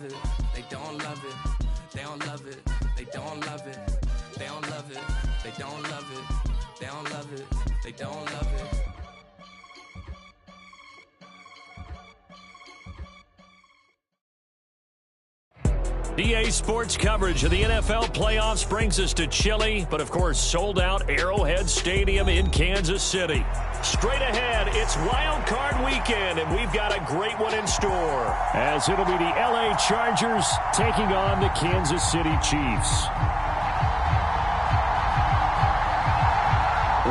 it, they don't love it, they don't love it, they don't love it, they don't love it, they don't love it, they don't love it, they don't love it. EA Sports coverage of the NFL playoffs brings us to chilly, but of course sold out Arrowhead Stadium in Kansas City. Straight ahead, it's Wildcard weekend, and we've got a great one in store, as it'll be the LA Chargers taking on the Kansas City Chiefs.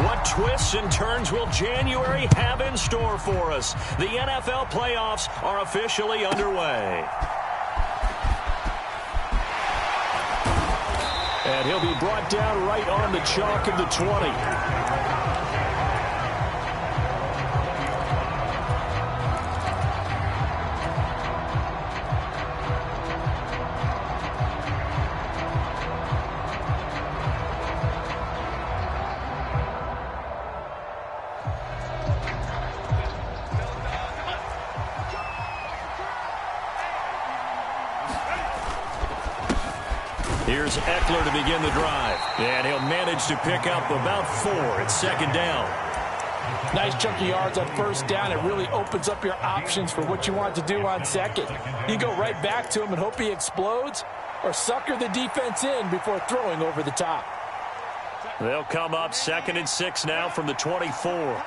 What twists and turns will January have in store for us? The NFL playoffs are officially underway. And he'll be brought down right on the chalk of the 20. Here's Eckler to begin the drive. And he'll manage to pick up about 4 at second down. Nice chunk of yards on first down. It really opens up your options for what you want to do on second. You go right back to him and hope he explodes, or sucker the defense in before throwing over the top. They'll come up 2nd and 6 now from the 24.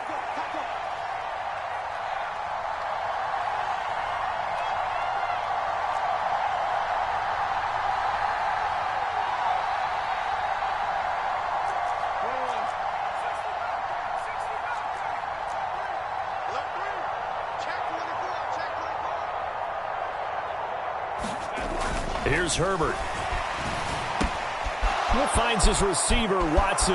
Here's Herbert. He finds his receiver, Watson.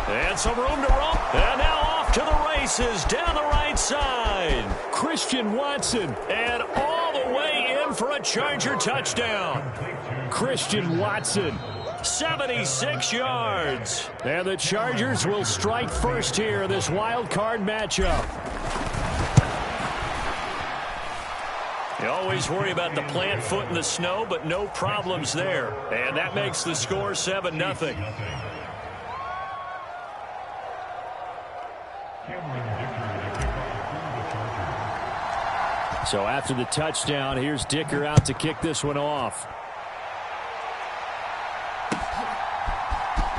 And some room to roam. And now off to the races down the right side. Christian Watson. And all the way in for a Charger touchdown. Christian Watson. 76 yards. And the Chargers will strike first here in this wild card matchup. You always worry about the plant foot in the snow, but no problems there. And that makes the score 7-0. So after the touchdown, here's Dicker out to kick this one off.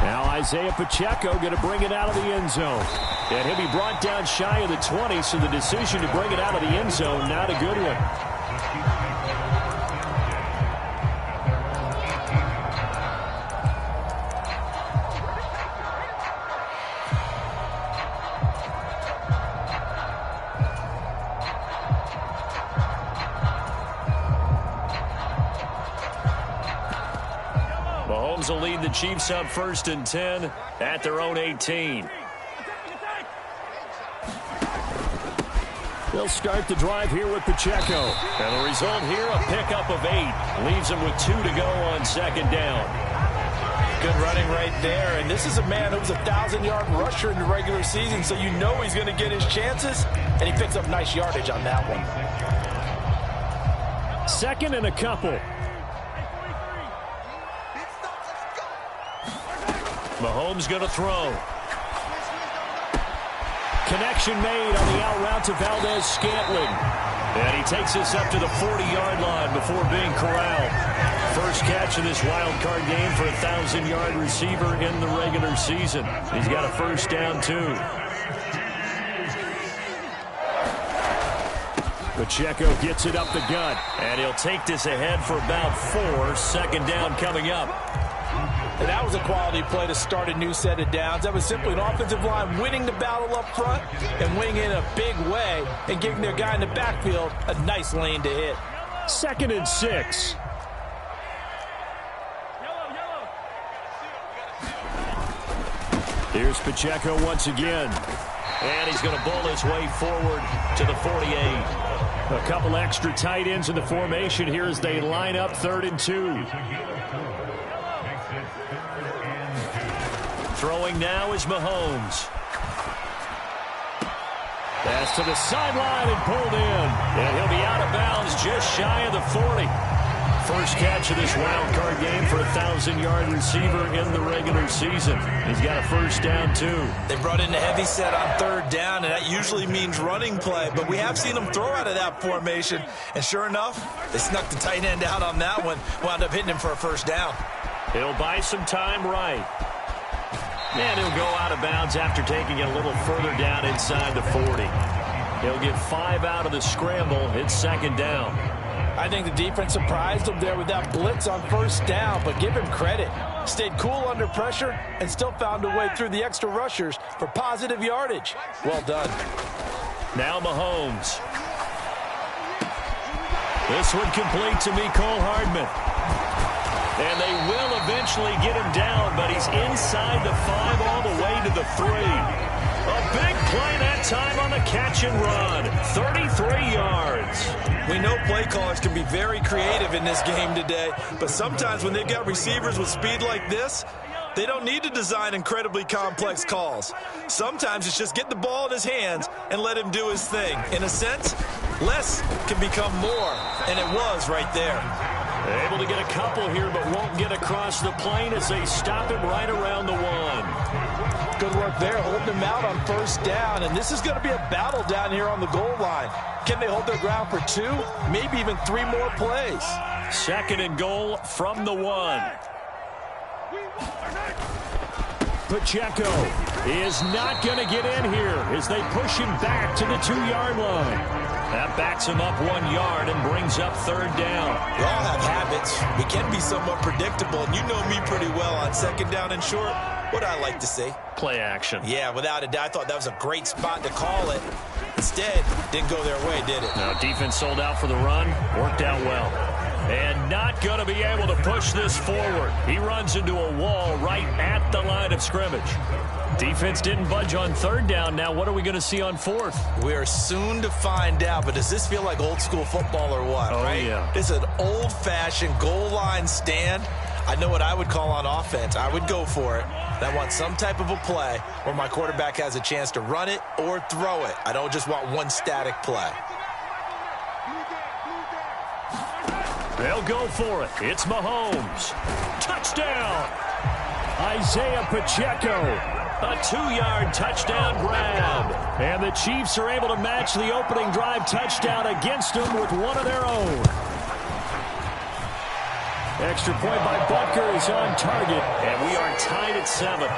Now Isaiah Pacheco going to bring it out of the end zone. And he'll be brought down shy of the 20, so the decision to bring it out of the end zone, not a good one. Mahomes will lead the Chiefs up 1st and 10 at their own 18. They'll start the drive here with Pacheco. And the result here, a pickup of 8. Leaves them with 2 to go on 2nd down. Good running right there. And this is a man who was a 1,000-yard rusher in the regular season, so you know he's going to get his chances. And he picks up nice yardage on that one. 2nd and a couple. Mahomes going to throw. Connection made on the out route to Valdez-Scantling. And he takes this up to the 40-yard line before being corralled. First catch of this wild card game for a 1,000-yard receiver in the regular season. He's got a first down, too. Pacheco gets it up the gut. And he'll take this ahead for about 4. 2nd down coming up. And that was a quality play to start a new set of downs. That was simply an offensive line winning the battle up front and winning in a big way and giving their guy in the backfield a nice lane to hit. 2nd and 6. Here's Pacheco once again. And he's going to bowl his way forward to the 48. A couple extra tight ends in the formation here as they line up 3rd and 2. Throwing now is Mahomes. Pass to the sideline and pulled in. And he'll be out of bounds just shy of the 40. First catch of this wild card game for a 1,000-yard receiver in the regular season. He's got a first down, too. They brought in a heavy set on third down, and that usually means running play. But we have seen them throw out of that formation. And sure enough, they snuck the tight end out on that one. Wound up hitting him for a first down. He'll buy some time right. And he'll go out of bounds after taking it a little further down inside the 40. He'll get 5 out of the scramble. It's second down. I think the defense surprised him there with that blitz on first down, but give him credit. Stayed cool under pressure and still found a way through the extra rushers for positive yardage. Well done. Now Mahomes. This one complete to Mecole Hardman. And they will eventually get him down, but he's inside the 5 all the way to the 3. A big play that time on the catch and run. 33 yards. We know play callers can be very creative in this game today, but sometimes when they've got receivers with speed like this, they don't need to design incredibly complex calls. Sometimes it's just get the ball in his hands and let him do his thing. In a sense, less can become more, and it was right there. Able to get a couple here, but won't get across the plane as they stop him right around the 1. Good work there, holding him out on first down, and this is going to be a battle down here on the goal line. Can they hold their ground for 2, maybe even 3 more plays? Second and goal from the 1. Pacheco is not going to get in here as they push him back to the 2-yard line. That backs him up 1 yard and brings up third down. We all have habits. We can be somewhat predictable, and you know me pretty well on second down and short. What I like to see? Play action. Yeah, without a doubt. I thought that was a great spot to call it. Instead, didn't go their way, did it? No, defense sold out for the run. Worked out well. And not going to be able to push this forward. He runs into a wall right at the line of scrimmage. Defense didn't budge on third down. Now what are we going to see on fourth? We are soon to find out, but does this feel like old school football or what? Oh, right? Yeah. It's an old-fashioned goal line stand. I know what I would call on offense. I would go for it. I want some type of a play where my quarterback has a chance to run it or throw it. I don't just want one static play. They'll go for it. It's Mahomes. Touchdown! Isaiah Pacheco. A 2-yard touchdown grab. And the Chiefs are able to match the opening drive touchdown against them with one of their own. Extra point by Butker is on target, and we are tied at 7.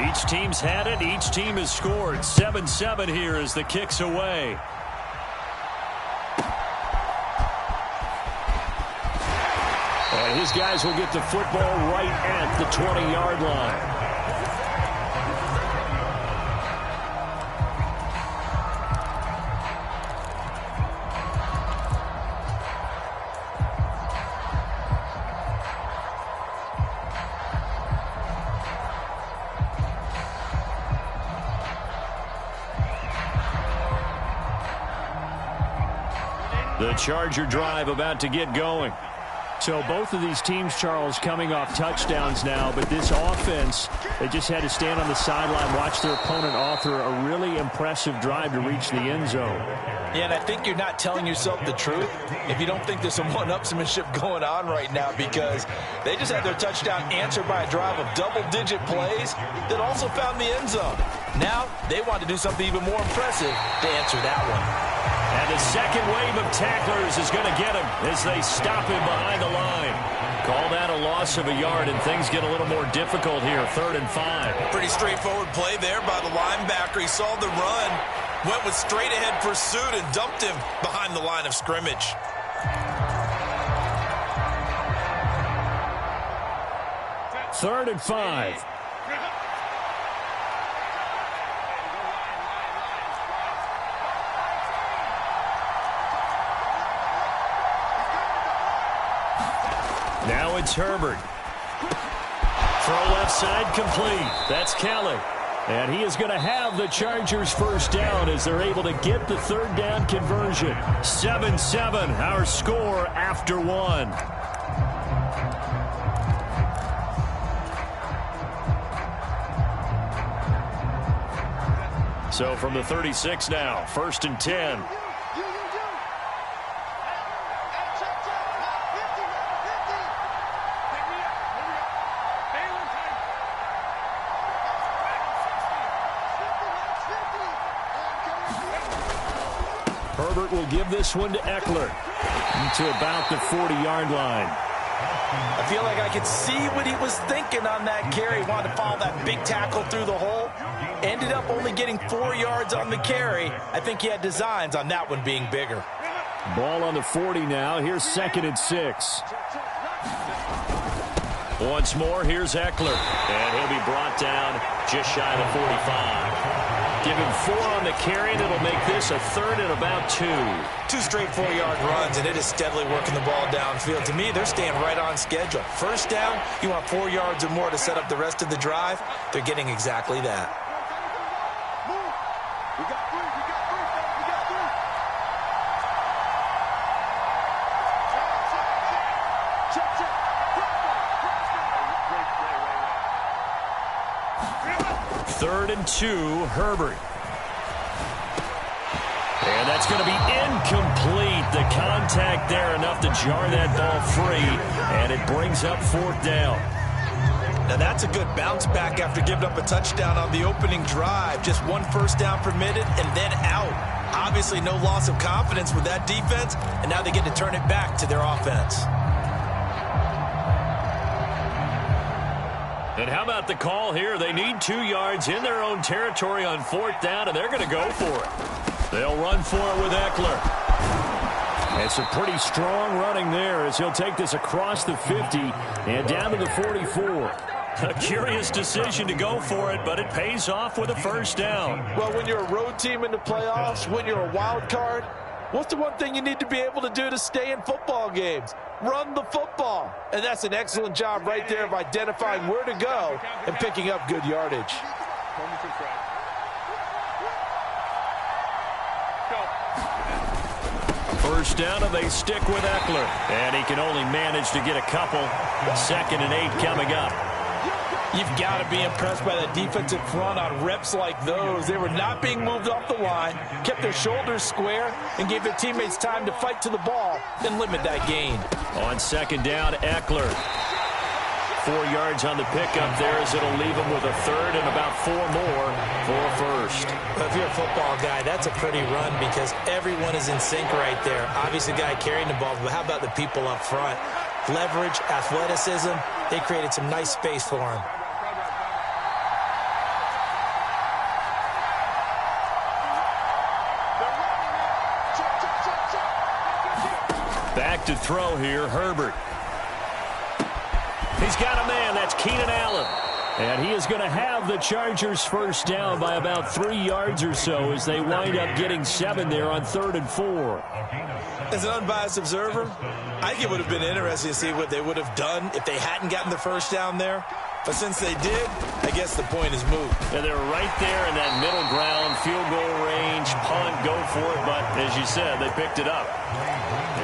Each team's had it. Each team has scored. 7-7 here as the kick's away. And his guys will get the football right at the 20-yard line. The Charger drive about to get going. So both of these teams, Charles, coming off touchdowns now, but this offense, they just had to stand on the sideline, watch their opponent author a really impressive drive to reach the end zone. Yeah, and I think you're not telling yourself the truth if you don't think there's some one-upsmanship going on right now, because they just had their touchdown answered by a drive of double-digit plays that also found the end zone. Now they want to do something even more impressive to answer that one. And the second wave of tacklers is going to get him as they stop him behind the line. Call that a loss of a yard, and things get a little more difficult here. 3rd and 5. Pretty straightforward play there by the linebacker. He saw the run, went with straight-ahead pursuit, and dumped him behind the line of scrimmage. Third and 5. Now it's Herbert. Throw left side complete. That's Kelly. And he is going to have the Chargers first down as they're able to get the third down conversion. 7-7, our score after 1. So from the 36 now, 1st and 10. Herbert will give this one to Eckler to about the 40-yard line. I feel like I could see what he was thinking on that carry. He wanted to follow that big tackle through the hole. Ended up only getting 4 yards on the carry. I think he had designs on that one being bigger. Ball on the 40 now. Here's 2nd and 6. Once more, here's Eckler. And he'll be brought down just shy of the 45. Give him 4 on the carry, and it'll make this a 3rd and about 2. 2 straight 4-yard runs, and it is steadily working the ball downfield. To me, they're staying right on schedule. First down, you want 4 yards or more to set up the rest of the drive. They're getting exactly that. Third and 2, Herbert. And that's going to be incomplete. The contact there enough to jar that ball free, and it brings up 4th down. Now that's a good bounce back after giving up a touchdown on the opening drive. Just 1 first down permitted and then out. Obviously no loss of confidence with that defense, and now they get to turn it back to their offense. And how about the call here? They need 2 yards in their own territory on 4th down, and they're going to go for it. They'll run for it with Eckler. It's a pretty strong running there as he'll take this across the 50 and down to the 44. A curious decision to go for it, but it pays off with a 1st down. Well, when you're a road team in the playoffs, when you're a wild card, what's the one thing you need to be able to do to stay in football games? Run the football. And that's an excellent job right there of identifying where to go and picking up good yardage. First down, and they stick with Eckler. And he can only manage to get a couple. 2nd and 8 coming up. You've got to be impressed by that defensive front on reps like those. They were not being moved off the line, kept their shoulders square, and gave their teammates time to fight to the ball and limit that gain. On 2nd down, Eckler. 4 yards on the pickup there as it'll leave him with a 3rd and about 4 more for a 1st. Well, if you're a football guy, that's a pretty run because everyone is in sync right there. Obviously, the guy carrying the ball, but how about the people up front? Leverage, athleticism, they created some nice space for him. Back to throw here, Herbert. He's got a man. That's Keenan Allen. And he is going to have the Chargers 1st down by about 3 yards or so as they wind up getting 7 there on 3rd and 4. As an unbiased observer, I think it would have been interesting to see what they would have done if they hadn't gotten the 1st down there. But since they did, I guess the point is moot. And they're right there in that middle ground, field goal range, punt, go for it. But as you said, they picked it up.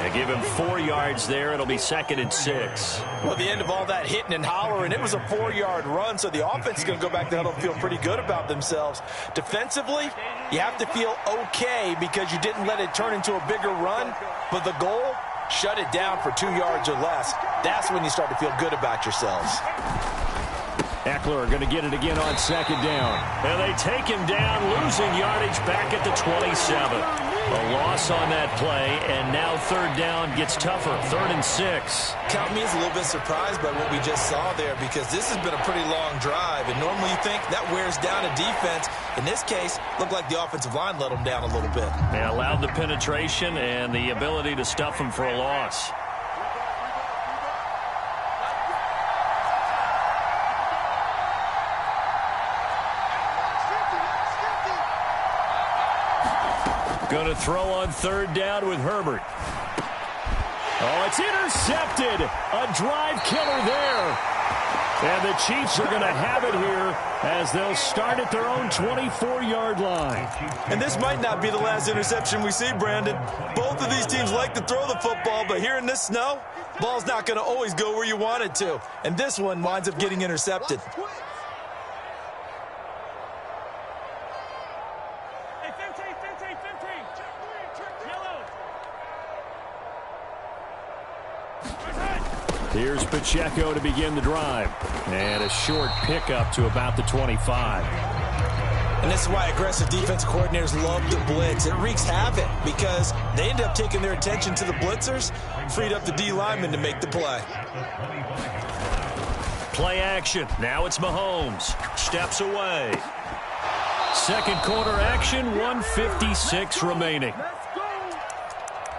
They give him 4 yards there. It'll be 2nd and 6. Well, the end of all that hitting and hollering, it was a 4-yard run, so the offense is going to go back to huddle and feel pretty good about themselves. Defensively, you have to feel okay because you didn't let it turn into a bigger run, but the goal, shut it down for 2 yards or less. That's when you start to feel good about yourselves. Eckler going to get it again on 2nd down. And they take him down, losing yardage back at the 27. A loss on that play, and now 3rd down gets tougher. 3rd and 6. Count me as a little bit surprised by what we just saw there because this has been a pretty long drive, and normally you think that wears down a defense. In this case, looked like the offensive line let them down a little bit. They allowed the penetration and the ability to stuff them for a loss. Going to throw on 3rd down with Herbert. Oh, it's intercepted. A drive killer there. And the Chiefs are going to have it here as they'll start at their own 24-yard line. And this might not be the last interception we see, Brandon. Both of these teams like to throw the football, but here in this snow, ball's not going to always go where you want it to. And this one winds up getting intercepted. Here's Pacheco to begin the drive. And a short pickup to about the 25. And this is why aggressive defense coordinators love the blitz. It wreaks havoc because they end up taking their attention to the blitzers, freed up the D lineman to make the play. Play action. Now it's Mahomes. Steps away. Second quarter action, 1:56 remaining.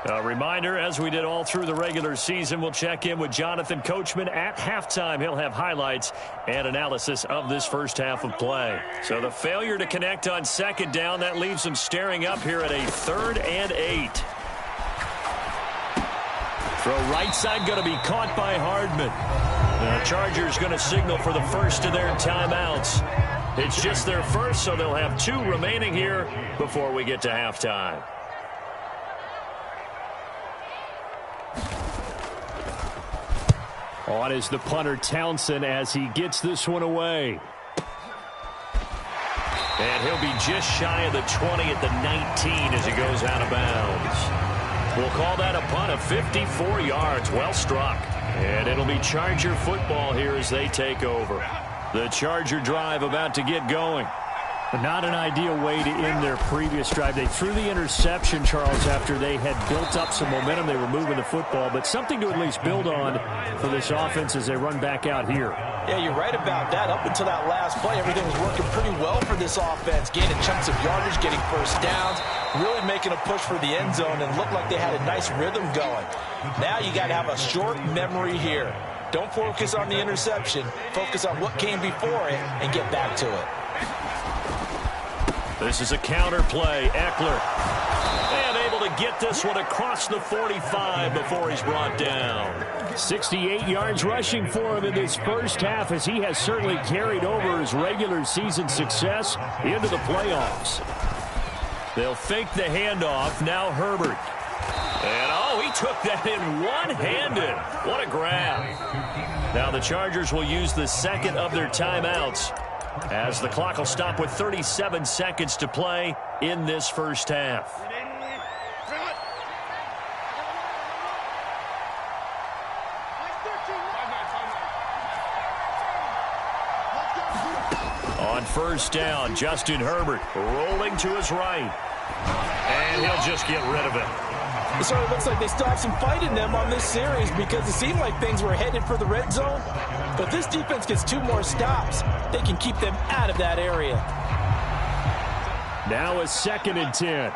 A reminder, as we did all through the regular season, we'll check in with Jonathan Coachman at halftime. He'll have highlights and analysis of this first half of play. So the failure to connect on second down, that leaves them staring up here at a 3rd and 8. Throw right side going to be caught by Hardman. The Chargers going to signal for the first of their timeouts. It's just their first, so they'll have 2 remaining here before we get to halftime. On is the punter Townsend as he gets this one away. And he'll be just shy of the 20 at the 19 as he goes out of bounds. We'll call that a punt of 54 yards. Well struck. And it'll be Charger football here as they take over. The Charger drive about to get going. Not an ideal way to end their previous drive. They threw the interception, Charles, after they had built up some momentum. They were moving the football, but something to at least build on for this offense as they run back out here. Yeah, you're right about that. Up until that last play, everything was working pretty well for this offense. Gaining chunks of yardage, getting first downs, really making a push for the end zone, and looked like they had a nice rhythm going. Now you got to have a short memory here. Don't focus on the interception. Focus on what came before it and get back to it. This is a counter play. Eckler. And able to get this one across the 45 before he's brought down. 68 yards rushing for him in this first half as he has certainly carried over his regular season success into the playoffs. They'll fake the handoff. Now Herbert. And, oh, he took that in one-handed. What a grab. Now the Chargers will use the second of their timeouts as the clock will stop with 37 seconds to play in this first half. On first down, Justin Herbert rolling to his right. And he'll just get rid of it. It sort of looks like they still have some fight in them on this series because it seemed like things were headed for the red zone. But if this defense gets 2 more stops, they can keep them out of that area. Now a 2nd and 10.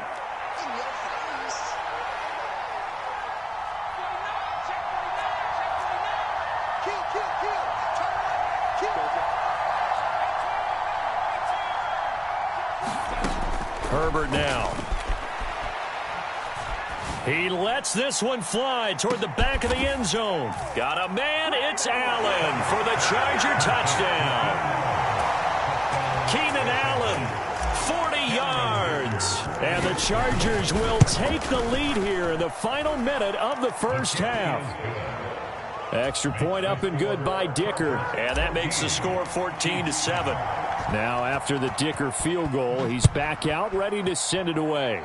Herbert now. He lets this one fly toward the back of the end zone. Got a man, it's Allen for the Charger touchdown. Keenan Allen, 40 yards. And the Chargers will take the lead here in the final minute of the first half. Extra point up and good by Dicker. And that makes the score 14-7. Now after the Dicker field goal, he's back out ready to send it away.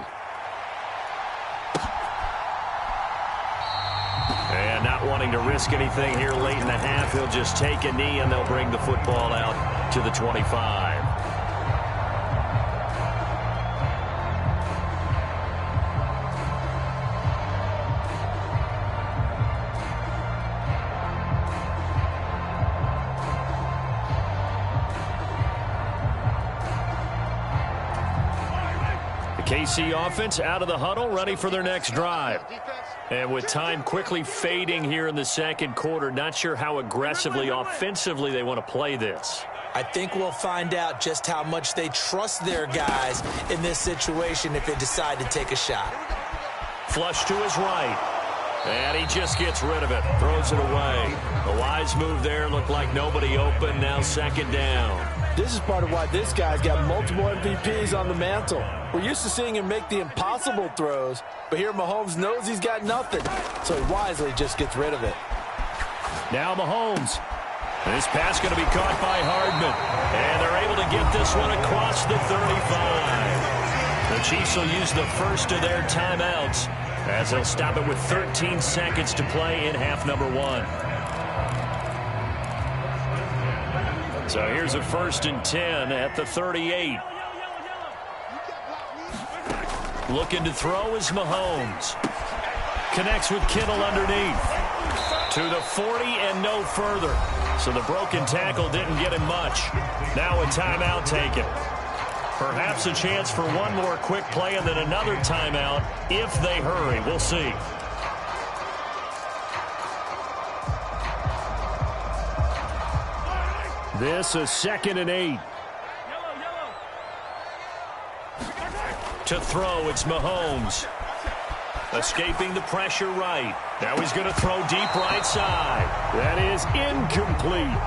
And not wanting to risk anything here late in the half, he'll just take a knee and they'll bring the football out to the 25. KC offense out of the huddle, ready for their next drive. And with time quickly fading here in the second quarter, not sure how aggressively, offensively they want to play this. I think we'll find out just how much they trust their guys in this situation if they decide to take a shot. Flush to his right. And he just gets rid of it, throws it away. The wise move there, looked like nobody open, now 2nd down. This is part of why this guy's got multiple MVPs on the mantle. We're used to seeing him make the impossible throws, but here Mahomes knows he's got nothing, so he wisely just gets rid of it. Now Mahomes. This pass going to be caught by Hardman. And they're able to get this one across the 35. The Chiefs will use the first of their timeouts as they'll stop it with 13 seconds to play in half number 1. So here's a 1st and 10 at the 38. Looking to throw is Mahomes. Connects with Kittle underneath. To the 40 and no further. So the broken tackle didn't get him much. Now a timeout taken. Perhaps a chance for one more quick play and then another timeout if they hurry. We'll see. This is 2nd and 8. To throw, it's Mahomes. Escaping the pressure right. Now he's going to throw deep right side. That is incomplete.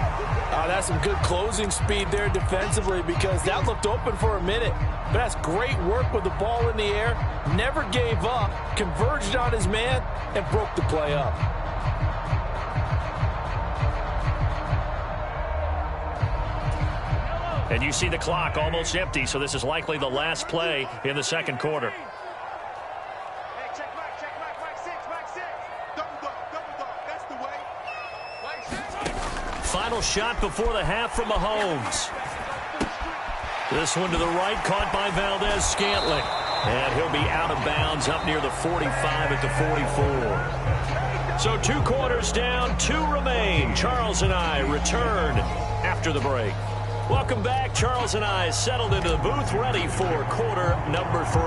That's some good closing speed there defensively because that looked open for a minute. But that's great work with the ball in the air. Never gave up, converged on his man, and broke the play up. And you see the clock almost empty, so this is likely the last play in the second quarter. Final shot before the half from Mahomes. This one to the right, caught by Valdez-Scantling. And he'll be out of bounds up near the 45 at the 44. So 2 quarters down, 2 remain. Charles and I return after the break. Welcome back. Charles and I settled into the booth, ready for quarter number 3.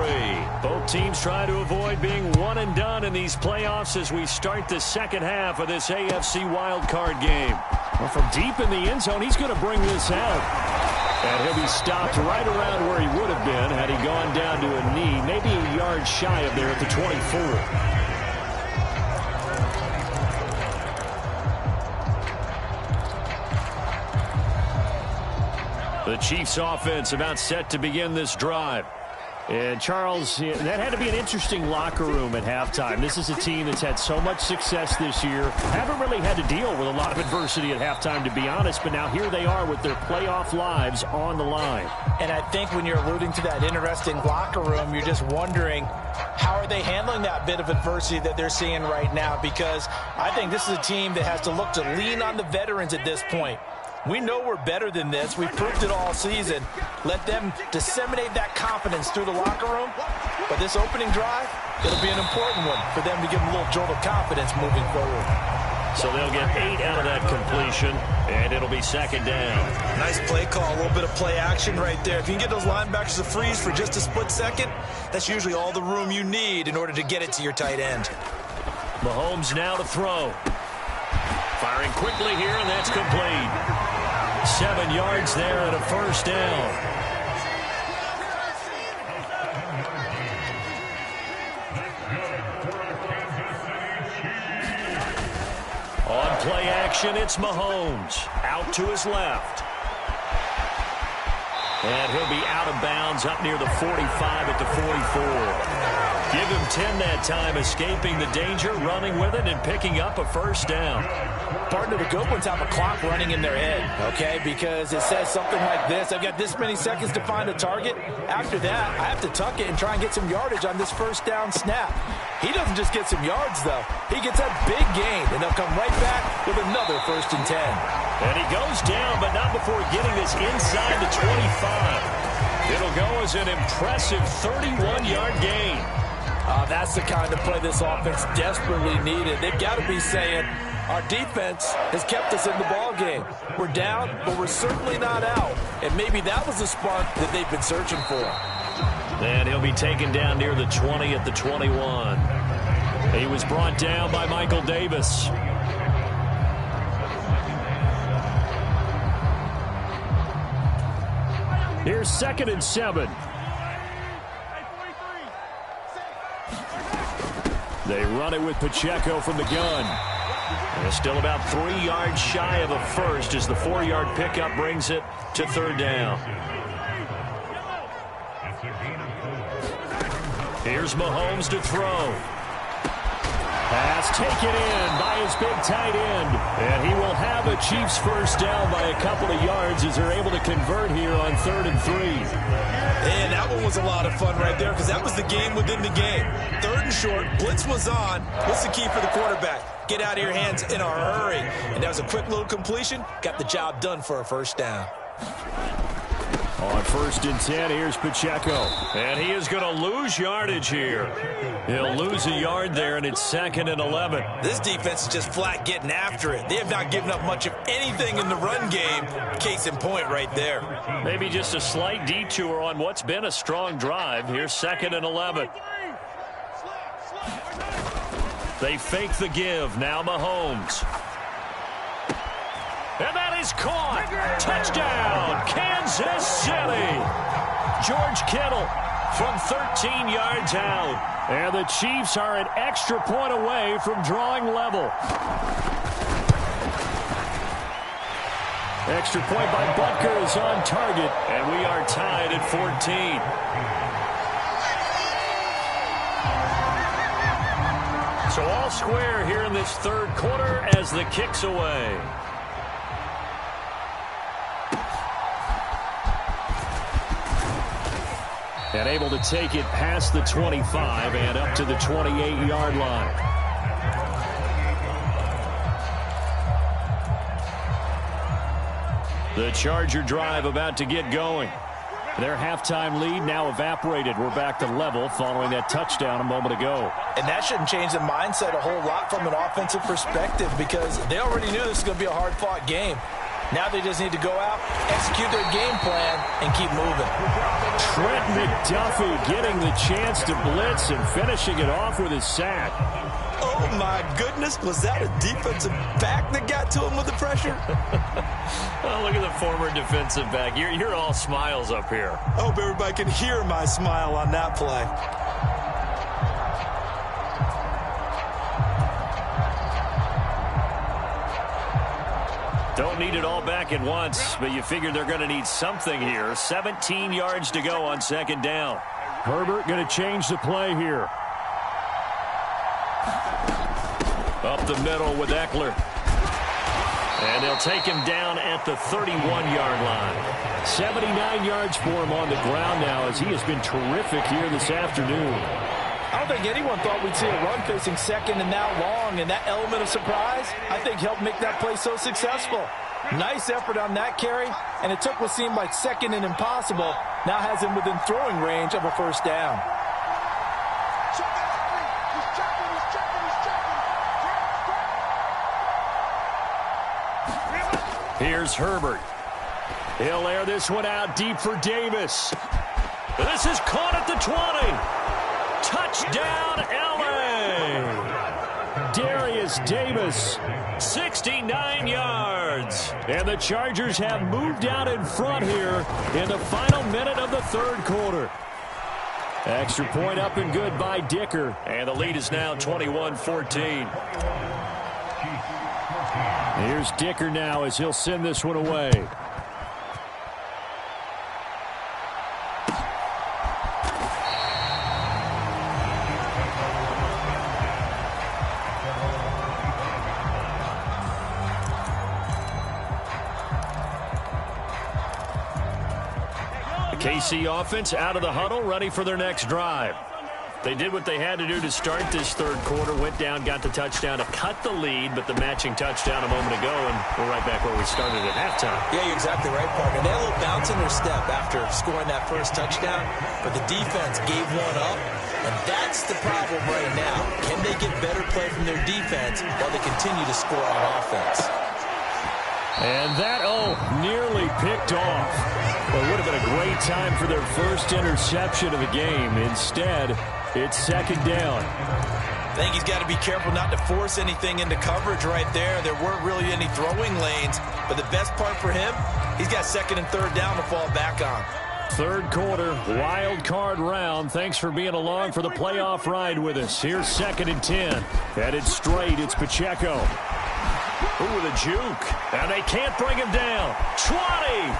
Both teams try to avoid being one and done in these playoffs as we start the second half of this AFC Wildcard game. Well, from deep in the end zone, he's going to bring this out. And he'll be stopped right around where he would have been had he gone down to a knee, maybe a yard shy of there at the 24. The Chiefs offense about set to begin this drive. And Charles, that had to be an interesting locker room at halftime. This is a team that's had so much success this year. Haven't really had to deal with a lot of adversity at halftime, to be honest. But now here they are with their playoff lives on the line. And I think when you're alluding to that interesting locker room, you're just wondering, how are they handling that bit of adversity that they're seeing right now? Because I think this is a team that has to look to lean on the veterans at this point. We know we're better than this. We've proved it all season. Let them disseminate that confidence through the locker room. But this opening drive, it'll be an important one for them to give them a little jolt of confidence moving forward. So they'll get 8 out of that completion, and it'll be 2nd down. Nice play call, a little bit of play action right there. If you can get those linebackers to freeze for just a split second, that's usually all the room you need in order to get it to your tight end. Mahomes now to throw. Firing quickly here, and that's complete. 7 yards there and a 1st down. On play action, it's Mahomes. Out to his left. And he'll be out of bounds up near the 45 at the 44. Give him 10 that time, escaping the danger, running with it, and picking up a 1st down. Partner, the good ones have a clock running in their head, okay? Because it says something like this: I've got this many seconds to find a target. After that, I have to tuck it and try and get some yardage on this 1st down snap. He doesn't just get some yards, though. He gets a big gain, and they'll come right back with another 1st and 10. And he goes down, but not before getting this inside the 25. It'll go as an impressive 31-yard gain. That's the kind of play this offense desperately needed. They've got to be saying, our defense has kept us in the ball game. We're down, but we're certainly not out. And maybe that was the spark that they've been searching for. And he'll be taken down near the 20 at the 21. He was brought down by Michael Davis. Here's 2nd and 7. They run it with Pacheco from the gun. And still about 3 yards shy of a 1st as the 4-yard pickup brings it to 3rd down. Here's Mahomes to throw. Pass taken in by his big tight end. And he will have a Chiefs first down by a couple of yards as they're able to convert here on 3rd and 3. And that one was a lot of fun right there because that was the game within the game. 3rd and short, blitz was on. What's the key for the quarterback? Get out of your hands in a hurry. And that was a quick little completion. Got the job done for a first down. On 1st and 10, here's Pacheco. And he is going to lose yardage here. He'll lose a yard there, and it's 2nd and 11. This defense is just flat getting after it. They have not given up much of anything in the run game. Case in point right there. Maybe just a slight detour on what's been a strong drive. Here's 2nd and 11. They fake the give. Now Mahomes. And that is caught. Touchdown, Kansas City. George Kittle from 13 yards out. And the Chiefs are an extra point away from drawing level. Extra point by Butker is on target. And we are tied at 14. So all square here in this 3rd quarter as the kick's away. And able to take it past the 25 and up to the 28-yard line. The Charger drive about to get going. Their halftime lead now evaporated. We're back to level following that touchdown a moment ago. And that shouldn't change the mindset a whole lot from an offensive perspective because they already knew this was going to be a hard-fought game. Now they just need to go out, execute their game plan, and keep moving. Trent McDuffie getting the chance to blitz and finishing it off with his sack. Oh, my goodness. Was that a defensive back that got to him with the pressure? Oh, look at the former defensive back. You're all smiles up here. I hope everybody can hear my smile on that play. Don't need it all back at once, but you figure they're going to need something here. 17 yards to go on 2nd down. Herbert going to change the play here. Up the middle with Eckler. And they'll take him down at the 31-yard line. 79 yards for him on the ground now as he has been terrific here this afternoon. I don't think anyone thought we'd see a run facing 2nd and that long, and that element of surprise, I think, helped make that play so successful. Nice effort on that carry, and it took what seemed like 2nd and impossible, now has him within throwing range of a first down. Here's Herbert. He'll air this one out deep for Davis. This is caught at the 20. Touchdown, L.A. Darius Davis, 69 yards. And the Chargers have moved out in front here in the final minute of the 3rd quarter. Extra point up and good by Dicker. And the lead is now 21-14. Here's Dicker now as he'll send this one away. KC offense out of the huddle, ready for their next drive. They did what they had to do to start this 3rd quarter, went down, got the touchdown to cut the lead, but the matching touchdown a moment ago, and we're right back where we started at halftime. Yeah, you're exactly right, partner. They had a little bounce in their step after scoring that first touchdown, but the defense gave one up, and that's the problem right now. Can they get better play from their defense while they continue to score on offense? And that, nearly picked off. Well, it would have been a great time for their first interception of the game. Instead, it's 2nd down. I think he's got to be careful not to force anything into coverage right there. There weren't really any throwing lanes, but the best part for him, he's got 2nd and 3rd down to fall back on. 3rd quarter, wild card round. Thanks for being along for the playoff ride with us. Here's 2nd and 10. Headed straight, it's Pacheco. Ooh, with a juke. And they can't bring him down. 20.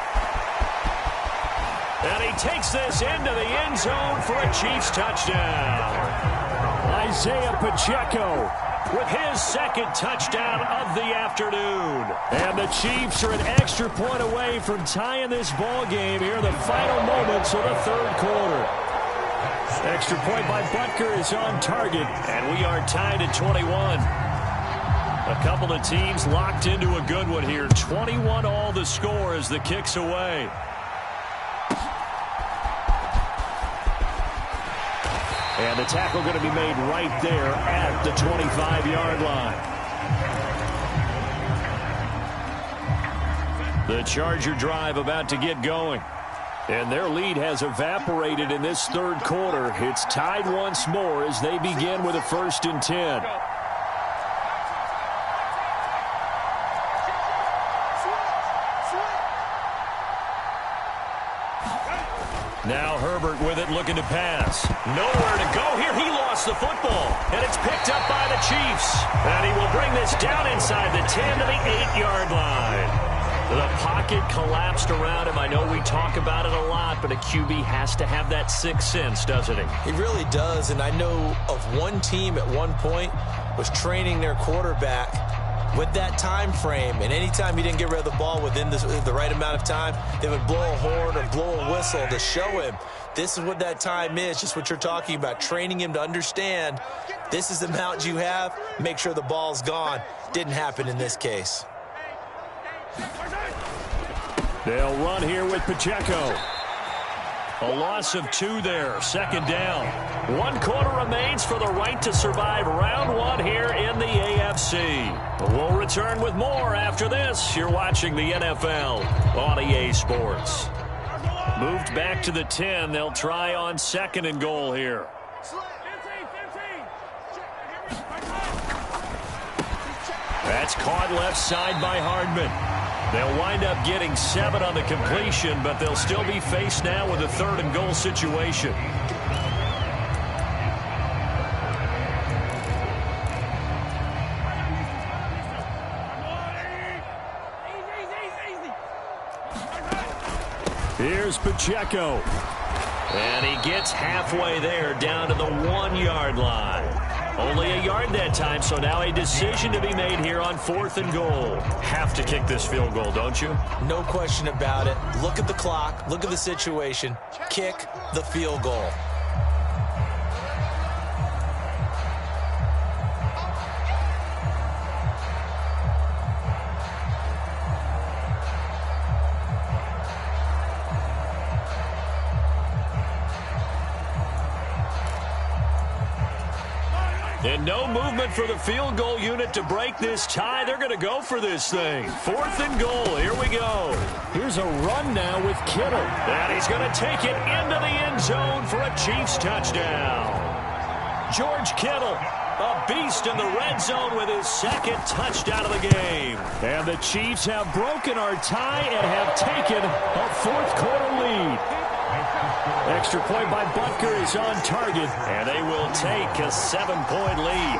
And he takes this into the end zone for a Chiefs touchdown. Isaiah Pacheco with his second touchdown of the afternoon. And the Chiefs are an extra point away from tying this ball game here in the final moments of the third quarter. Extra point by Butker is on target, and we are tied at 21. A couple of teams locked into a good one here. 21 all the score as the kick's away. And the tackle going to be made right there at the 25-yard line. The Charger drive about to get going. And their lead has evaporated in this third quarter. It's tied once more as they begin with a 1st and 10. Now Herbert with it, looking to pass. Nowhere to go here. He lost the football. And it's picked up by the Chiefs. And he will bring this down inside the 10 to the 8-yard line. The pocket collapsed around him. I know we talk about it a lot, but a QB has to have that sixth sense, doesn't he? He really does. And I know of one team at one point was training their quarterback with that time frame, and anytime he didn't get rid of the ball within the right amount of time, they would blow a horn or blow a whistle to show him this is what that time is, just what you're talking about, training him to understand this is the amount you have, make sure the ball's gone. Didn't happen in this case. They'll run here with Pacheco. A loss of 2 there, 2nd down. 1 quarter remains for the right to survive round 1 here in the AFC. We'll return with more after this. You're watching the NFL on EA Sports. Moved back to the 10. They'll try on 2nd and goal here. That's caught left side by Hardman. They'll wind up getting 7 on the completion, but they'll still be faced now with a 3rd and goal situation. Here's Pacheco. And he gets halfway there, down to the 1-yard line. Only a yard that time, so now a decision to be made here on 4th and goal. Have to kick this field goal, don't you? No question about it. Look at the clock. Look at the situation. Kick the field goal. And no movement for the field goal unit to break this tie. They're going to go for this thing. 4th and goal. Here we go. Here's a run now with Kittle. And he's going to take it into the end zone for a Chiefs touchdown. George Kittle, a beast in the red zone with his 2nd touchdown of the game. And the Chiefs have broken our tie and have taken a 4th quarter lead. Extra point by Butker is on target, and they will take a 7-point lead.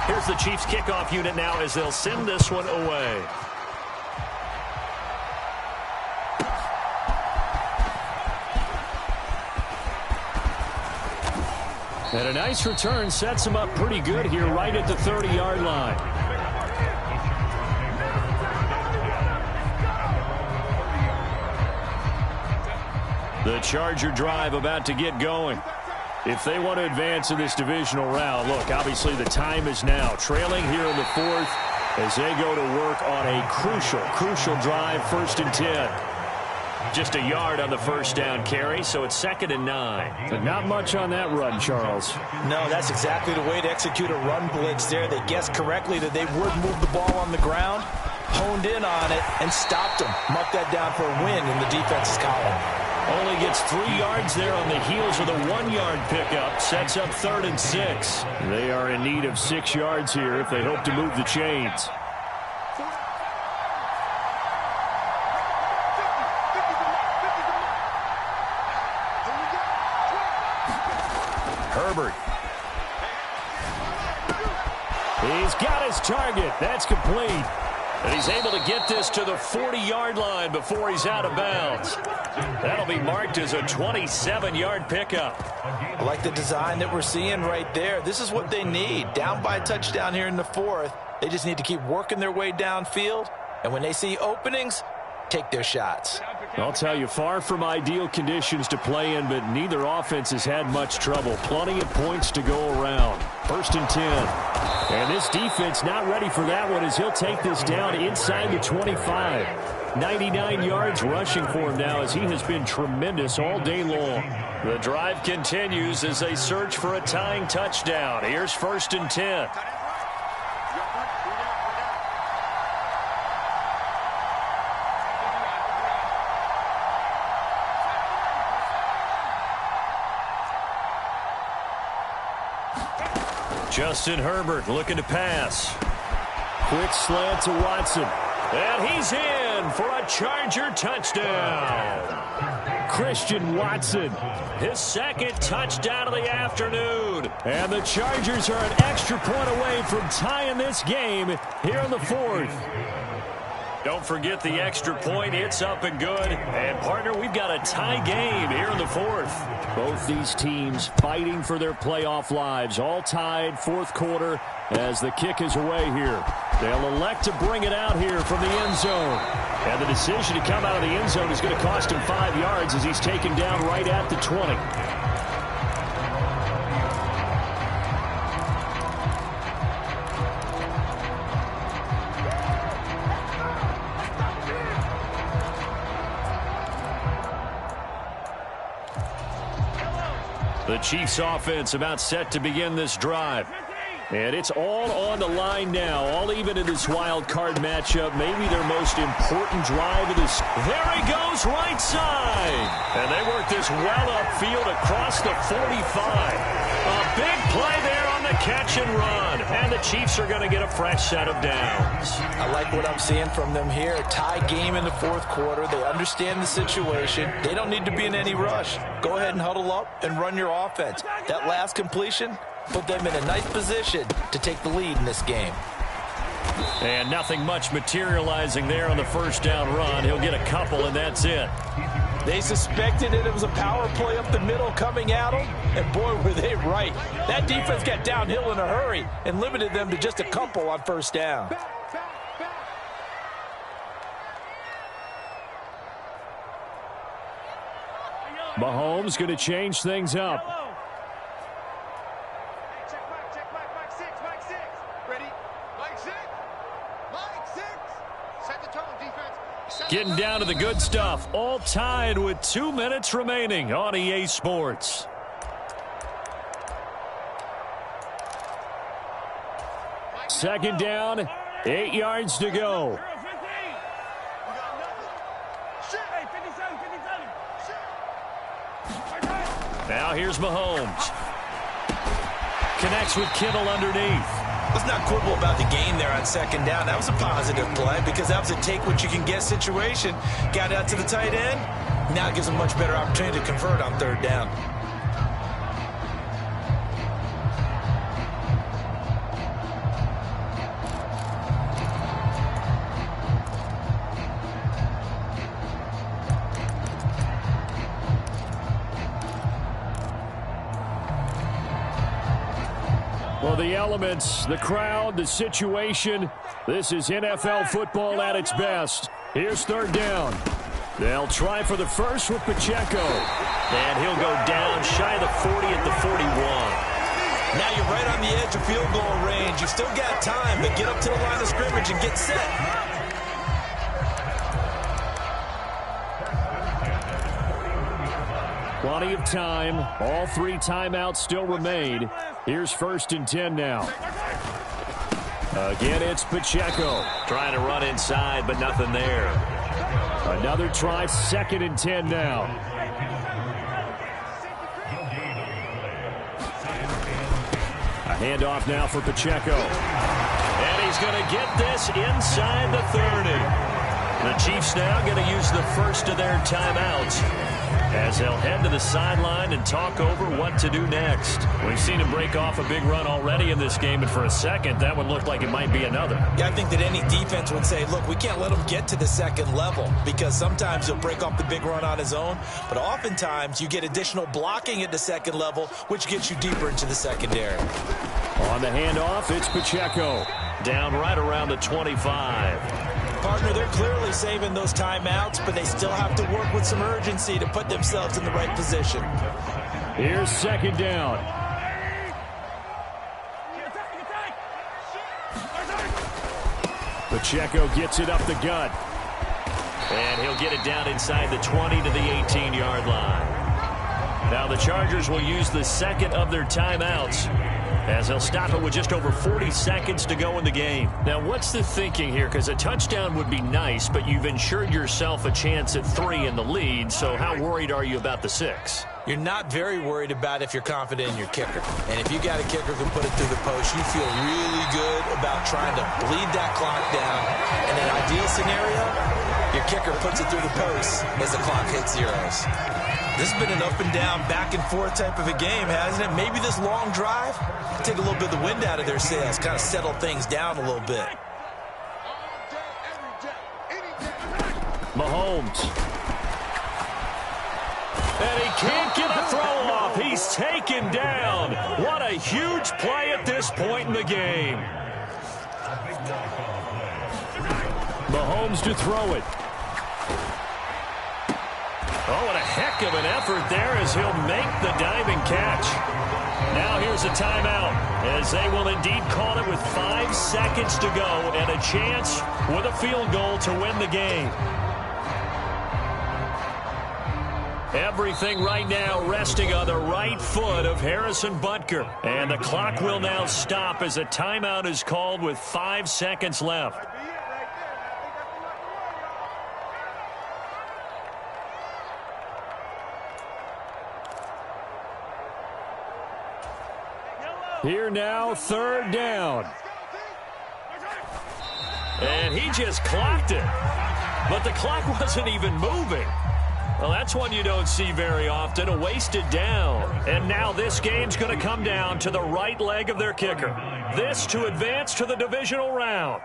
Here's the Chiefs kickoff unit now as they'll send this one away. And a nice return sets them up pretty good here right at the 30-yard line. The Charger drive about to get going. If they want to advance in this divisional round, look, obviously the time is now. Trailing here in the 4th as they go to work on a crucial drive, 1st and 10. Just a yard on the 1st down carry, so it's 2nd and 9. But not much on that run, Charles. No, that's exactly the way to execute a run blitz there. They guessed correctly that they would move the ball on the ground, honed in on it, and stopped them. Mark that down for a win in the defense's column. Only gets 3 yards there on the heels of the 1-yard pickup. Sets up 3rd and 6. They are in need of 6 yards here if they hope to move the chains. Herbert. He's got his target. That's complete. And he's able to get this to the 40-yard line before he's out of bounds. That'll be marked as a 27-yard pickup. I like the design that we're seeing right there. This is what they need. Down by a touchdown here in the fourth. They just need to keep working their way downfield. And when they see openings, take their shots. I'll tell you, far from ideal conditions to play in, but neither offense has had much trouble. Plenty of points to go around. 1st and 10. And this defense not ready for that one as he'll take this down inside the 25. 99 yards rushing for him now as he has been tremendous all day long. The drive continues as they search for a tying touchdown. Here's 1st and 10. Justin Herbert looking to pass. Quick slant to Watson. And he's in for a Charger touchdown. Christian Watson, his 2nd touchdown of the afternoon. And the Chargers are an extra point away from tying this game here in the 4th. Don't forget the extra point. It's up and good. And, partner, we've got a tie game here in the 4th. Both these teams fighting for their playoff lives. All tied, 4th quarter as the kick is away here. They'll elect to bring it out here from the end zone. And the decision to come out of the end zone is going to cost him 5 yards as he's taken down right at the 20. The Chiefs offense about set to begin this drive. And it's all on the line now, all even in this wild card matchup. Maybe their most important drive of this. There he goes, right side. And they work this well upfield across the 45. A big play there on the catch and run. And the Chiefs are going to get a fresh set of downs. I like what I'm seeing from them here. A tie game in the 4th quarter. They understand the situation. They don't need to be in any rush. Go ahead and huddle up and run your offense. That last completion put them in a nice position to take the lead in this game. And nothing much materializing there on the 1st down run. He'll get a couple, and that's it. They suspected it was a power play up the middle coming at them, and boy, were they right. That defense got downhill in a hurry and limited them to just a couple on 1st down. Mahomes going to change things up. Getting down to the good stuff. All tied with 2 minutes remaining on EA Sports. Second down, 8 yards to go. Now here's Mahomes. Connects with Kittle underneath. Let's not quibble about the gain there on 2nd down. That was a positive play because that was a take-what-you-can-get situation. Got out to the tight end. Now it gives them much better opportunity to convert on 3rd down. Well, the elements, the crowd, the situation. This is NFL football at its best. Here's 3rd down. They'll try for the first with Pacheco. And he'll go down shy of the 40 at the 41. Now you're right on the edge of field goal range. You've still got time, but get up to the line of scrimmage and get set. Plenty of time. All 3 timeouts still remain. Here's 1st and 10 now. Again, it's Pacheco. Trying to run inside, but nothing there. Another try, 2nd and 10 now. A handoff now for Pacheco. And he's going to get this inside the 30. The Chiefs now going to use the first of their timeouts as they'll head to the sideline and talk over what to do next. We've seen him break off a big run already in this game, and for a second, that one looked like it might be another. Yeah, I think that any defense would say, look, we can't let him get to the second level, because sometimes he'll break off the big run on his own, but oftentimes you get additional blocking at the second level, which gets you deeper into the secondary. On the handoff, it's Pacheco. Down right around the 25. Partner, they're clearly saving those timeouts, but they still have to work with some urgency to put themselves in the right position. Here's second down. Pacheco gets it up the gut. And he'll get it down inside the 20 to the 18-yard line. Now the Chargers will use the second of their timeouts, as they'll stop it with just over 40 seconds to go in the game. Now, what's the thinking here? Because a touchdown would be nice, but you've ensured yourself a chance at 3 in the lead, so how worried are you about the 6? You're not very worried about if you're confident in your kicker. And if you got a kicker who can put it through the post, you feel really good about trying to bleed that clock down. In an ideal scenario, your kicker puts it through the post as the clock hits zeros. This has been an up and down, back and forth type of a game, hasn't it? Maybe this long drive, take a little bit of the wind out of their sails, kind of settle things down a little bit. Mahomes. And he can't get a throw off. He's taken down. What a huge play at this point in the game. Mahomes to throw it. Oh, what a heck of an effort there as he'll make the diving catch. Now here's a timeout, as they will indeed call it with 5 seconds to go and a chance with a field goal to win the game. Everything right now resting on the right foot of Harrison Butker. And the clock will now stop as a timeout is called with 5 seconds left. Here now, third down. And he just clocked it. But the clock wasn't even moving. Well, that's one you don't see very often, a wasted down. And now this game's going to come down to the right leg of their kicker. This to advance to the divisional round.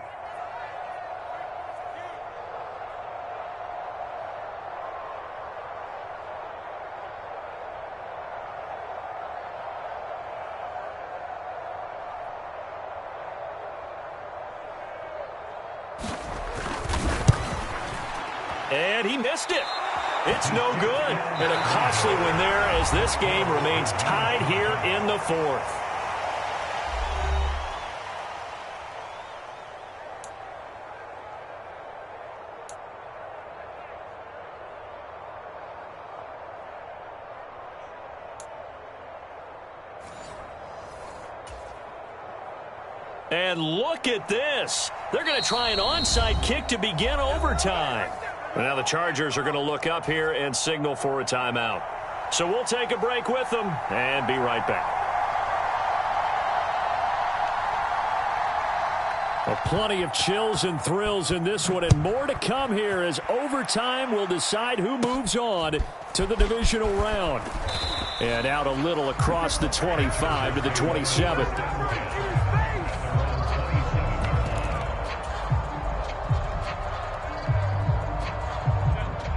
And he missed it. It's no good. And a costly one there as this game remains tied here in the fourth. And look at this. They're going to try an onside kick to begin overtime. Now the Chargers are going to look up here and signal for a timeout. So we'll take a break with them and be right back. Well, plenty of chills and thrills in this one, and more to come here as overtime will decide who moves on to the divisional round. And out a little across the 25 to the 27.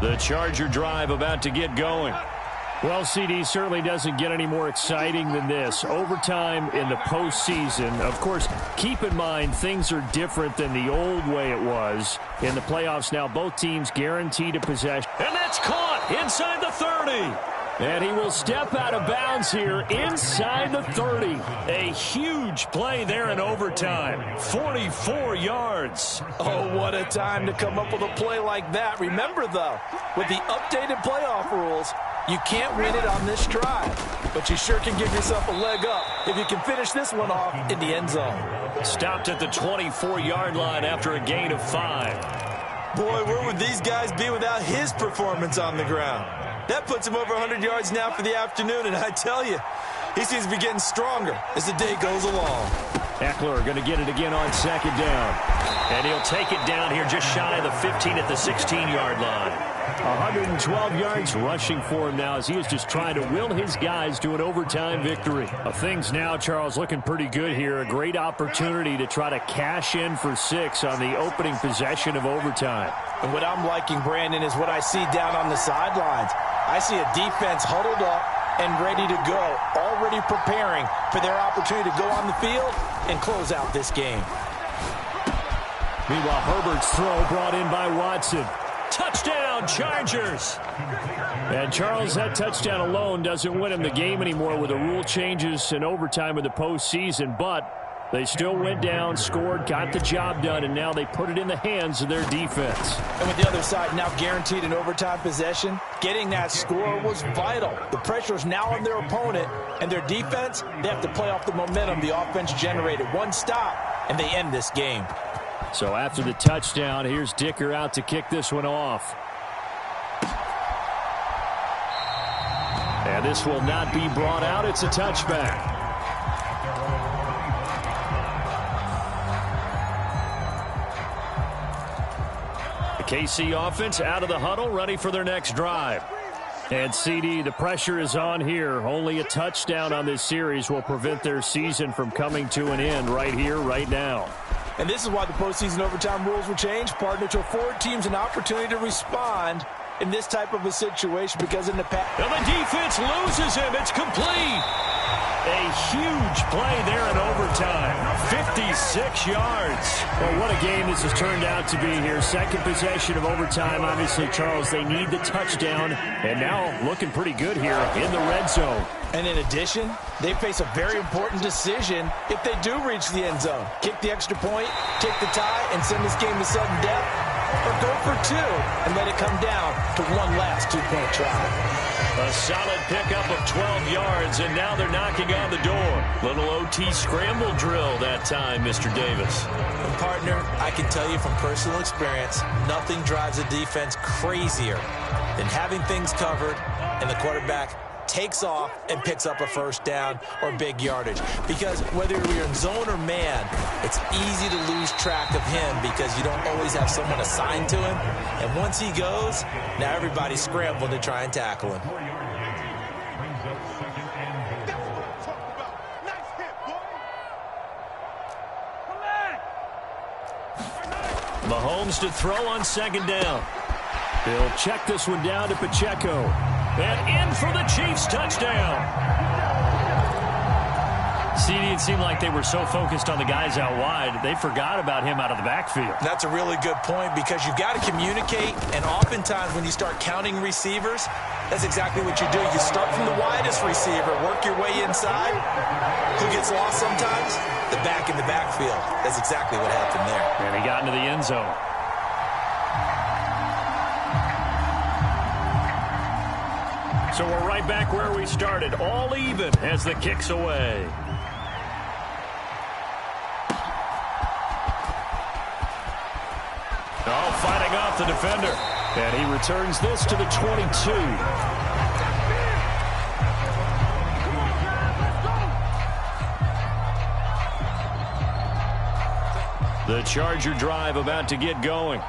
The Charger drive about to get going. Well, CD, certainly doesn't get any more exciting than this. Overtime in the postseason. Of course, keep in mind things are different than the old way it was. In the playoffs now, both teams guaranteed a possession. And that's caught inside the 30. And he will step out of bounds here inside the 30. A huge play there in overtime. 44 yards. Oh, what a time to come up with a play like that. Remember, though, with the updated playoff rules, you can't win it on this drive. But you sure can give yourself a leg up if you can finish this one off in the end zone. Stopped at the 24-yard line after a gain of 5. Boy, where would these guys be without his performance on the ground? That puts him over 100 yards now for the afternoon, and I tell you, he seems to be getting stronger as the day goes along. Eckler going to get it again on second down. And he'll take it down here just shy of the 15 at the 16-yard line. 112 yards rushing for him now as he is just trying to will his guys to an overtime victory. Things now, Charles, looking pretty good here. A great opportunity to try to cash in for 6 on the opening possession of overtime. And what I'm liking, Brandon, is what I see down on the sidelines. I see a defense huddled up and ready to go, already preparing for their opportunity to go on the field and close out this game. Meanwhile, Herbert's throw brought in by Watson. Touchdown, Chargers! And Charles, that touchdown alone doesn't win him the game anymore with the rule changes in overtime of the postseason, but they still went down, scored, got the job done, and now they put it in the hands of their defense. And with the other side now guaranteed an overtime possession, getting that score was vital. The pressure is now on their opponent, and their defense, they have to play off the momentum the offense generated. One stop, and they end this game. So after the touchdown, here's Dicker out to kick this one off. And this will not be brought out. It's a touchback. The KC offense out of the huddle, ready for their next drive. And CD, the pressure is on here. Only a touchdown on this series will prevent their season from coming to an end right here, right now. And this is why the postseason overtime rules were changed, partner, to afford teams an opportunity to respond in this type of a situation, because in the past... And the defense loses him. It's complete. A huge play there in overtime. 56 yards. Well, what a game this has turned out to be here. Second possession of overtime. Obviously, Charles, they need the touchdown. And now looking pretty good here in the red zone. And in addition, they face a very important decision if they do reach the end zone. Kick the extra point, take the tie, and send this game to sudden death, or go for 2 and let it come down to one last 2-point try. A solid pickup of 12 yards, and now they're knocking on the door. Little OT scramble drill that time, Mr. Davis. And partner, I can tell you from personal experience, nothing drives a defense crazier than having things covered and the quarterback takes off and picks up a first down or big yardage. Because whether you're in zone or man, it's easy to lose track of him because you don't always have someone assigned to him. And once he goes, now everybody's scrambling to try and tackle him. Mahomes to throw on second down. He'll check this one down to Pacheco. And in for the Chiefs touchdown. CD, it seemed like they were so focused on the guys out wide, they forgot about him out of the backfield. That's a really good point because you've got to communicate, and oftentimes when you start counting receivers, that's exactly what you do. You start from the widest receiver, work your way inside. Who gets lost sometimes? The back in the backfield. That's exactly what happened there. And he got into the end zone. So we're right back where we started, all even as the kick's away. Oh, fighting off the defender. And he returns this to the 22. The Charger drive about to get going.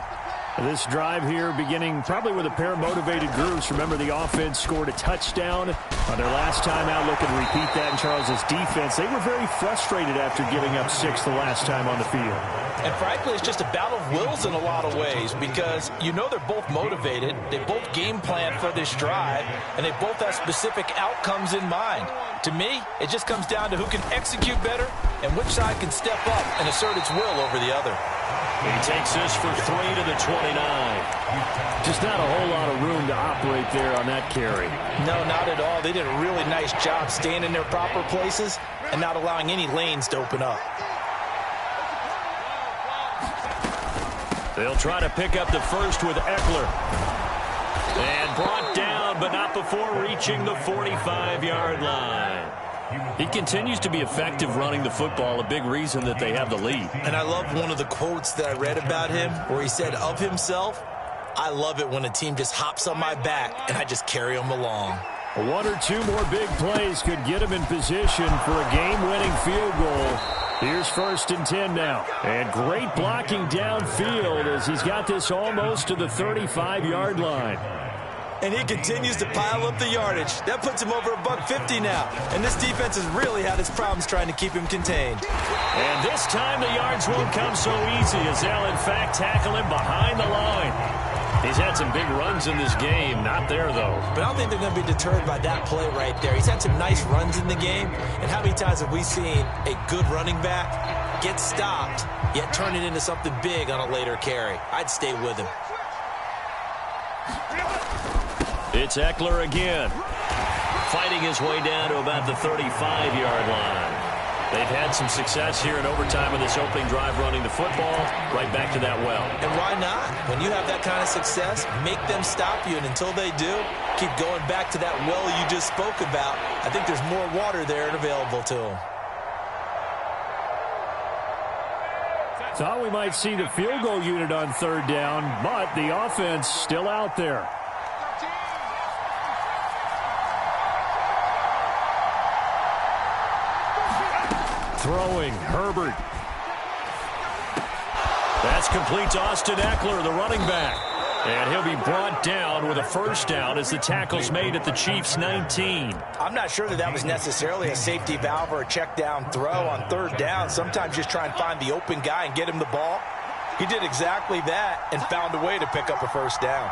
This drive here beginning probably with a pair of motivated groups. Remember, the offense scored a touchdown on their last time out. Looking to repeat that in Charles's defense. They were very frustrated after giving up 6 the last time on the field. And frankly, it's just a battle of wills in a lot of ways because you know they're both motivated. They both game plan for this drive, and they both have specific outcomes in mind. To me, it just comes down to who can execute better and which side can step up and assert its will over the other. He takes this for 3 to the 29. Just not a whole lot of room to operate there on that carry. No, not at all. They did a really nice job staying in their proper places and not allowing any lanes to open up. They'll try to pick up the first with Eckler. And brought down, but not before reaching the 45-yard line. He continues to be effective running the football, a big reason that they have the lead. And I love one of the quotes that I read about him where he said of himself, I love it when a team just hops on my back and I just carry them along. 1 or 2 more big plays could get him in position for a game-winning field goal. Here's 1st and 10 now. And great blocking downfield as he's got this almost to the 35-yard line. And he continues to pile up the yardage. That puts him over $150 now. And this defense has really had its problems trying to keep him contained. And this time the yards won't come so easy as they'll, in fact, tackle him behind the line. He's had some big runs in this game. Not there, though. But I don't think they're going to be deterred by that play right there. He's had some nice runs in the game. And how many times have we seen a good running back get stopped, yet turn it into something big on a later carry? I'd stay with him. It's Eckler again, fighting his way down to about the 35-yard line. They've had some success here in overtime in this opening drive running the football. Right back to that well. And why not? When you have that kind of success, make them stop you. And until they do, keep going back to that well you just spoke about. I think there's more water there and available to them. Thought we might see the field goal unit on 3rd down, but the offense still out there. Throwing, Herbert. That's complete to Austin Eckler, the running back. And he'll be brought down with a 1st down as the tackle's made at the Chiefs' 19. I'm not sure that was necessarily a safety valve or a check down throw on 3rd down. Sometimes just try and find the open guy and get him the ball. He did exactly that and found a way to pick up a 1st down.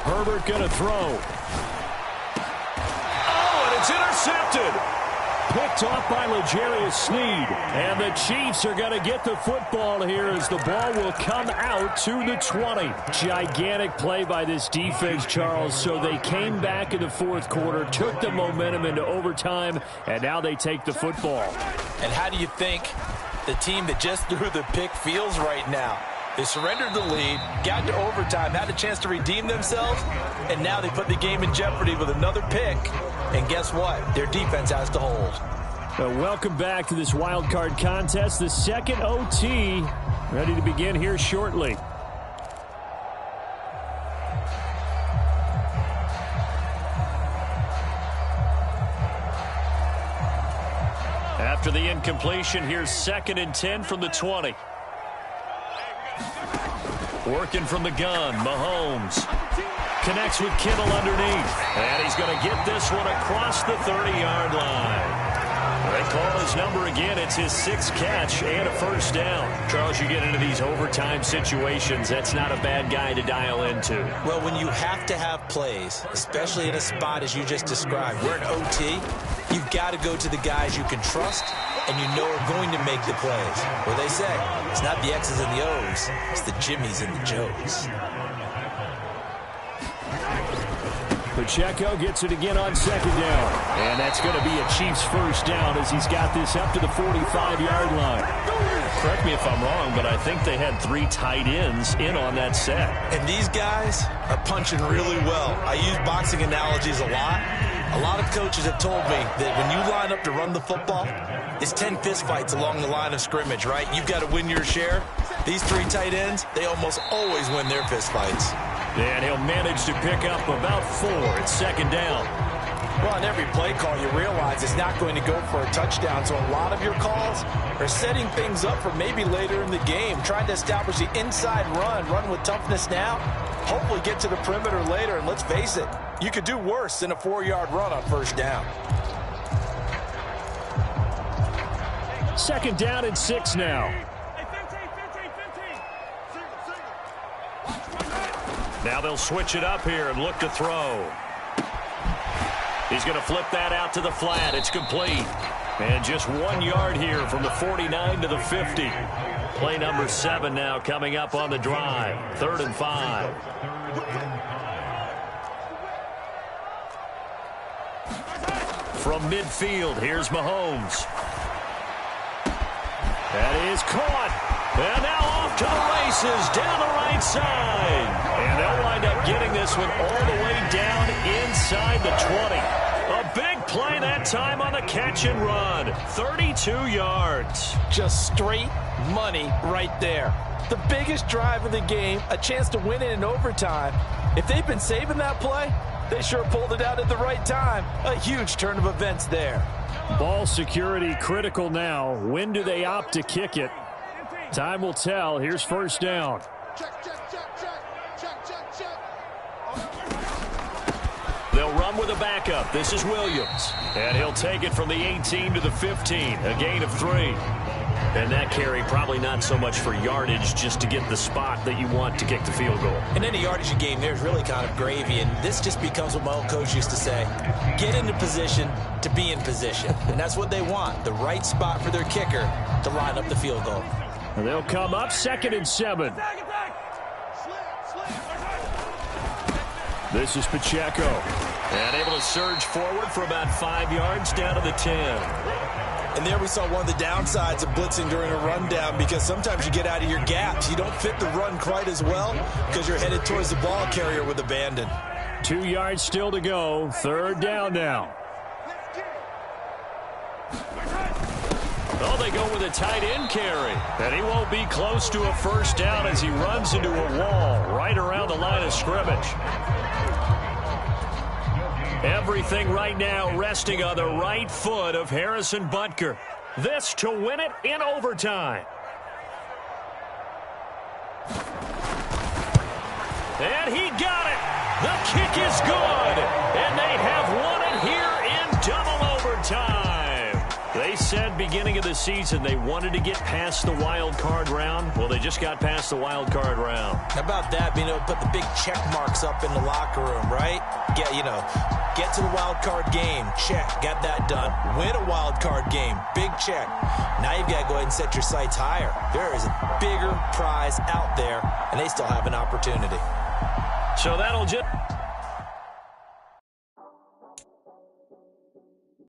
Herbert going to throw. Oh, and it's intercepted. Picked off by L'Jarius Sneed. And the Chiefs are going to get the football here as the ball will come out to the 20. Gigantic play by this defense, Charles. So they came back in the 4th quarter, took the momentum into overtime, and now they take the football. And how do you think the team that just threw the pick feels right now? They surrendered the lead, got to overtime, had a chance to redeem themselves, and now they put the game in jeopardy with another pick. And guess what? Their defense has to hold. Welcome back to this wild card contest. The second OT ready to begin here shortly. After the incompletion, here's 2nd and 10 from the 20. Working from the gun, Mahomes connects with Kittle underneath. And he's going to get this one across the 30-yard line. They call his number again. It's his 6th catch and a 1st down. Charles, you get into these overtime situations, that's not a bad guy to dial into. Well, when you have to have plays, especially in a spot as you just described, we're in OT, you've got to go to the guys you can trust and you know are going to make the plays. Well, they say, it's not the X's and the O's, it's the Jimmys and the Joes. Pacheco gets it again on 2nd down. And that's going to be a Chiefs 1st down as he's got this up to the 45-yard line. Correct me if I'm wrong, but I think they had 3 tight ends in on that set. And these guys are punching really well. I use boxing analogies a lot. A lot of coaches have told me that when you line up to run the football, it's 10 fistfights along the line of scrimmage, right? You've got to win your share. These 3 tight ends, they almost always win their fistfights. And he'll manage to pick up about 4 at 2nd down. Well, on every play call, you realize it's not going to go for a touchdown. So a lot of your calls are setting things up for maybe later in the game, trying to establish the inside run with toughness now, hopefully get to the perimeter later. And let's face it, you could do worse than a 4-yard run on 1st down. 2nd down and 6 now. Now they'll switch it up here and look to throw. He's going to flip that out to the flat. It's complete. And just 1 yard here from the 49 to the 50. Play number 7 now coming up on the drive. 3rd and 5. From midfield, here's Mahomes. That is caught. And now off to the races down the right side. And they'll wind up getting this one all the way down inside the 20. A big play that time on the catch and run. 32 yards. Just straight money right there. The biggest drive of the game, a chance to win it in overtime. If they've been saving that play, they sure pulled it out at the right time. A huge turn of events there. Ball security critical now. When do they opt to kick it? Time will tell. Here's first down. They'll run with a backup. This is Williams. And he'll take it from the 18 to the 15. A gain of 3. And that carry probably not so much for yardage, just to get the spot that you want to kick the field goal. And any yardage game there is really kind of gravy, and this just becomes what my old coach used to say. Get into position to be in position. And that's what they want, the right spot for their kicker to line up the field goal. And they'll come up 2nd and 7. This is Pacheco. And able to surge forward for about 5 yards down to the 10. And there we saw one of the downsides of blitzing during a rundown, because sometimes you get out of your gaps. You don't fit the run quite as well because you're headed towards the ball carrier with abandon. 2 yards still to go. 3rd down now. Oh, they go with a tight end carry. And he won't be close to a first down as he runs into a wall right around the line of scrimmage. Everything right now resting on the right foot of Harrison Butker. This to win it in overtime. And he got it. The kick is good. And they have won it here in double overtime. They said beginning of the season they wanted to get past the wild card round. Well, they just got past the wild card round. How about that, being able to put the big check marks up in the locker room, right? Get to the wild card game. Check. Got that done. Win a wild card game. Big check. Now you've got to go ahead and set your sights higher. There is a bigger prize out there, and they still have an opportunity. So that'll just...